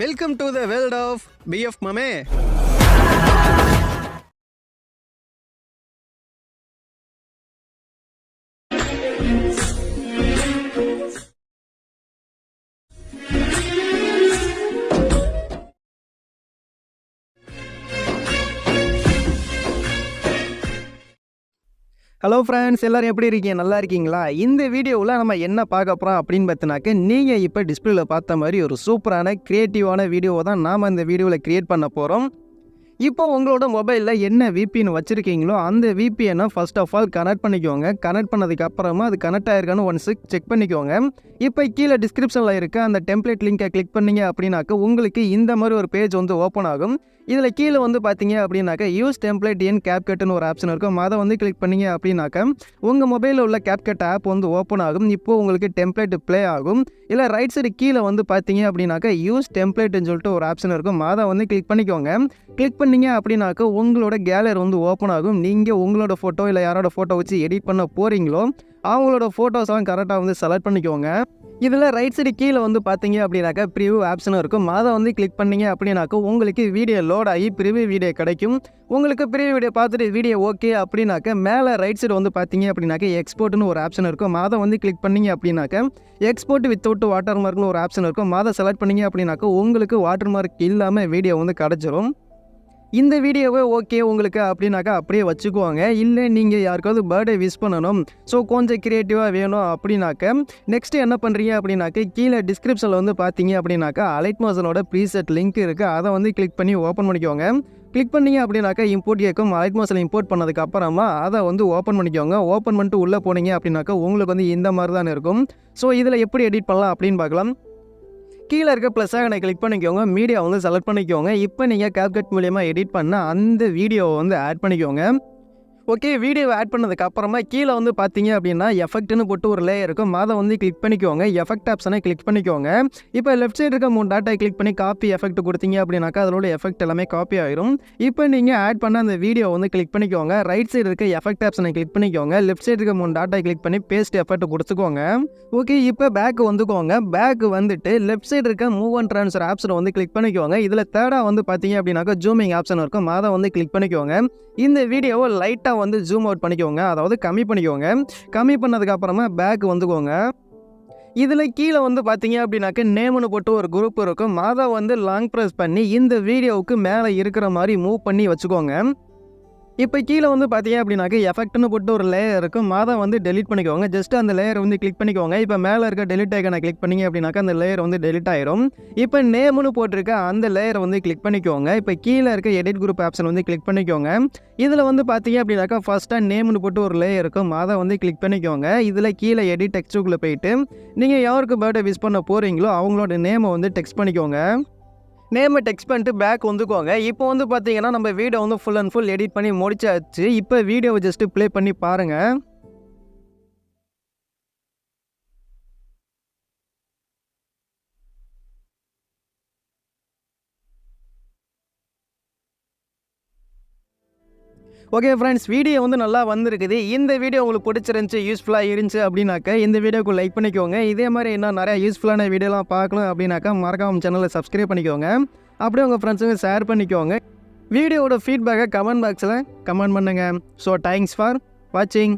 Welcome to the world of BF Mame. Hello friends, எல்லோரும் எப்படி இருக்கீங்க? நல்லா இருக்கீங்களா? இந்த வீடியோவில் நம்ம என்ன பார்க்க போகிறோம் அப்படின்னு பார்த்தினாக்க, நீங்கள் இப்போ டிஸ்பிளேயில் பார்த்த மாதிரி ஒரு சூப்பரான க்ரியேட்டிவான வீடியோவை தான் நாம் இந்த வீடியோவில் க்ரியேட் பண்ண போகிறோம். இப்போ உங்களோட மொபைலில் என்ன விபிஎன் வச்சுருக்கீங்களோ அந்த விபிஎனை ஃபர்ஸ்ட் ஆஃப் ஆல் கனெக்ட் பண்ணிக்கோங்க. கனெக்ட் பண்ணதுக்கு அப்புறமா அது கனெக்ட் ஆகிருக்கான்னு ஒன்ஸ் செக் பண்ணிக்கோங்க. இப்போ கீழே டிஸ்கிரிப்ஷனில் இருக்க அந்த டெம்ப்ளேட் லிங்கை கிளிக் பண்ணிங்க அப்படின்னாக்க உங்களுக்கு இந்த மாதிரி ஒரு பேஜ் வந்து ஓப்பன் ஆகும். இதில் கீழே வந்து பார்த்தீங்க அப்படின்னாக்க யூஸ் டெம்ப்ளேட் இன் கேப்கட்னு ஒரு ஆப்ஷன் இருக்கும். அதை வந்து கிளிக் பண்ணிங்க அப்படின்னாக்க உங்கள் மொபைலில் உள்ள கேப்கட் ஆப் வந்து ஓப்பன் ஆகும். இப்போது உங்களுக்கு டெம்ப்ளேட் ப்ளே ஆகும். இல்லை ரைட் சைடு கீழே வந்து பார்த்தீங்க அப்படின்னாக்க யூஸ் டெம்ப்ளேட்னு சொல்லிட்டு ஒரு ஆப்ஷன் இருக்கும். அதை வந்து கிளிக் பண்ணிக்கோங்க. கிளிக் பண்ணிங்க அப்படின்னாக்க உங்களோட கேலரி வந்து ஓப்பன் ஆகும். நீங்கள் உங்களோட ஃபோட்டோ இல்லை யாரோட ஃபோட்டோ வச்சு எடிட் பண்ண போகிறீங்களோ அவங்களோட ஃபோட்டோஸ்லாம் கரெக்டாக வந்து செலக்ட் பண்ணிக்கோங்க. இதில் ரைட் சைடு கீழே வந்து பார்த்தீங்க அப்படின்னாக்கா ப்ரிவ்யூ ஆப்ஷனும் இருக்கும். அதை வந்து கிளிக் பண்ணிங்க அப்படின்னாக்க உங்களுக்கு வீடியோ லோட் ஆகி ப்ரிவ்யூ வீடியோ கிடைக்கும். உங்களுக்கு ப்ரிவ்யூ வீடியோ பார்த்துட்டு வீடியோ ஓகே அப்படின்னாக்க மேலே ரைட் சைடு வந்து பார்த்தீங்க அப்படின்னாக்க எக்ஸ்போர்ட்னு ஒரு ஆப்ஷன் இருக்கும். அதை வந்து கிளிக் பண்ணிங்க அப்படின்னாக்க எக்ஸ்போர்ட் வித்தவுட் வாட்டர் மார்க்னு ஒரு ஆப்ஷன் இருக்கும். அதை செலக்ட் பண்ணிங்க அப்படின்னாக்க உங்களுக்கு வாட்டர் மார்க் இல்லாமல் வீடியோ வந்து கிடச்சிரும். இந்த வீடியோவே ஓகே உங்களுக்கு அப்படின்னாக்கா அப்படியே வச்சுக்குவாங்க. இல்லை நீங்கள் யாருக்காவது பர்த்டே விஷ் பண்ணணும், ஸோ கொஞ்சம் க்ரியேட்டிவாக வேணும் அப்படின்னாக்க நெக்ஸ்ட்டு என்ன பண்ணுறீங்க அப்படின்னாக்க கீழே டிஸ்கிரிப்ஷனில் வந்து பார்த்தீங்க அப்படின்னாக்கா அலைட்மோஷனோட ப்ரீசெட் லிங்க் இருக்குது. அதை வந்து கிளிக் பண்ணி ஓப்பன் பண்ணிக்கோங்க. கிளிக் பண்ணிங்க அப்படின்னாக்கா இம்போர்ட் கேட்கும். அலைட்மோஷனில் இம்போர்ட் பண்ணதுக்கு அப்புறமா அதை வந்து ஓப்பன் பண்ணிக்கோங்க. ஓப்பன் பண்ணிட்டு உள்ளே போனீங்க அப்படின்னாக்கா உங்களுக்கு வந்து இந்த மாதிரி தான் இருக்கும். ஸோ இதில் எப்படி எடிட் பண்ணலாம் அப்படின்னு பார்க்கலாம். கீழே இருக்க ப்ளஸ் ஐகானை கிளிக் பண்ணிக்கோங்க. மீடியா வந்து செலக்ட் பண்ணிக்கோங்க. இப்போ நீங்கள் கேப்கட் மூலியமா எடிட் பண்ண அந்த வீடியோவை வந்து ஆட் பண்ணிக்கோங்க. ஓகே, வீடியோவை ஆட் பண்ணதுக்கு அப்புறமா கீழே வந்து பார்த்தீங்க அப்படின்னா எஃபெக்ட்னு போட்டு ஒரு லேயர் இருக்கும். அதை வந்து கிளிக் பண்ணிக்கோங்க. எஃபெக்ட் ஆப்ஷனை கிளிக் பண்ணிக்கோங்க. இப்போ லெஃப்ட் சைடு இருக்க 3 டாட்டா கிளிக் பண்ணி காப்பி எஃபெக்ட் கொடுத்தீங்க அப்படின்னாக்கா அதோட எஃபெக்ட் எல்லாமே காப்பி ஆயிரும். இப்போ நீங்கள் ஆட் பண்ண அந்த வீடியோ வந்து கிளிக் பண்ணிக்கோங்க. ரைட் சைடு இருக்க எஃபெக்ட் ஆப்ஷனை கிளிக் பண்ணிக்கோங்க. லெஃப்ட் சைடு இருக்க 3 டாட்டா கிளிக் பண்ணி பேஸ்ட் எஃபெக்ட் கொடுத்துக்கோங்க. ஓகே, இப்போ பேக் வந்துக்கோங்க. பேக் வந்துட்டு லெஃப்ட் சைடு இருக்க மூவ் அண்ட் ட்ரான்ஸ்ஃபர் ஆப்ஷனை வந்து கிளிக் பண்ணிக்கோங்க. இதில் தேர்டாக வந்து பார்த்தீங்க அப்படின்னாக்கா ஜூமிங் ஆப்ஷன் இருக்கும். அதை வந்து கிளிக் பண்ணிக்கோங்க. இந்த வீடியோவை லைட்டாக வந்து ஜூம் அவுட் பண்ணிக்கோங்க, அதாவது கம்மி பண்ணிக்கோங்க. கம்மி பண்ணதுக்கு அப்புறமா பேக் வந்துக்கோங்க. இதில் கீழே வந்து பார்த்தீங்க அப்படின்னாக்க நேம்னு போட்டு ஒரு குரூப் இருக்கும். அதை வந்து லாங் ப்ரெஸ் பண்ணி இந்த வீடியோவுக்கு மேலே இருக்கிற மாதிரி மூவ் பண்ணி வச்சுக்கோங்க. இப்போ கீழே வந்து பார்த்தீங்க அப்படின்னாக்க எஃபெக்ட்னு போட்டு ஒரு லேயர் இருக்கும். அதை வந்து டெலிட் பண்ணிக்கோங்க. ஜஸ்ட் அந்த லேயரை வந்து கிளிக் பண்ணிக்கோங்க. இப்போ மேலே இருக்க டெலிட் ஐக்கனை கிளிக் பண்ணிங்க அப்படின்னாக்கா அந்த லேயர் வந்து டெலிட் ஆயிரும். இப்போ நேம்னு போட்டிருக்க அந்த லேயரை வந்து கிளிக் பண்ணிக்கோங்க. இப்போ கீழே இருக்க எடிட் குரூப் ஆப்ஷன் வந்து கிளிக் பண்ணிக்கோங்க. இதில் வந்து பார்த்தீங்க அப்படின்னாக்கா ஃபஸ்ட்டாக நேம்னு போட்டு ஒரு லேயர் இருக்கும். அதை வந்து கிளிக் பண்ணிக்கோங்க. இதில் கீழே எடிட் டெக்ஸ்ட்டுக்குள்ளே போயிட்டு நீங்கள் யாருக்கு பர்த்டே விஷ் பண்ண போகிறீங்களோ அவங்களோட நேமை வந்து டெக்ஸ்ட் பண்ணிக்கோங்க. நேமை டெக்ஸ்ட் பண்ணிட்டு பேக் வந்துக்கோங்க. இப்போ வந்து பார்த்தீங்கன்னா நம்ம வீடியோ வந்து ஃபுல் அண்ட் ஃபுல் எடிட் பண்ணி முடிச்சாச்சு. இப்போ வீடியோவை ஜஸ்ட்டு ப்ளே பண்ணி பாருங்கள். ஓகே ஃப்ரெண்ட்ஸ், வீடியோ வந்து நல்லா வந்திருக்குது. இந்த வீடியோ உங்களுக்கு பிடிச்சிருந்துச்சி, யூஸ்ஃபுல்லாக இருந்துச்சு அப்படின்னாக்கா இந்த வீடியோக்கு லைக் பண்ணிக்கோங்க. இதே மாதிரி இன்னும் நிறையா யூஸ்ஃபுல்லான வீடியோலாம் பார்க்கணும் அப்படின்னாக்கா மறக்காம சேனலை சப்ஸ்கிரைப் பண்ணிக்கோங்க. அப்படியே உங்கள் ஃப்ரெண்ட்ஸுங்க ஷேர் பண்ணிக்கோங்க. வீடியோவோட ஃபீட்பேக்கை கமெண்ட் பாக்ஸில் கமெண்ட் பண்ணுங்கள். ஸோ தேங்க்ஸ் ஃபார் வாட்சிங்.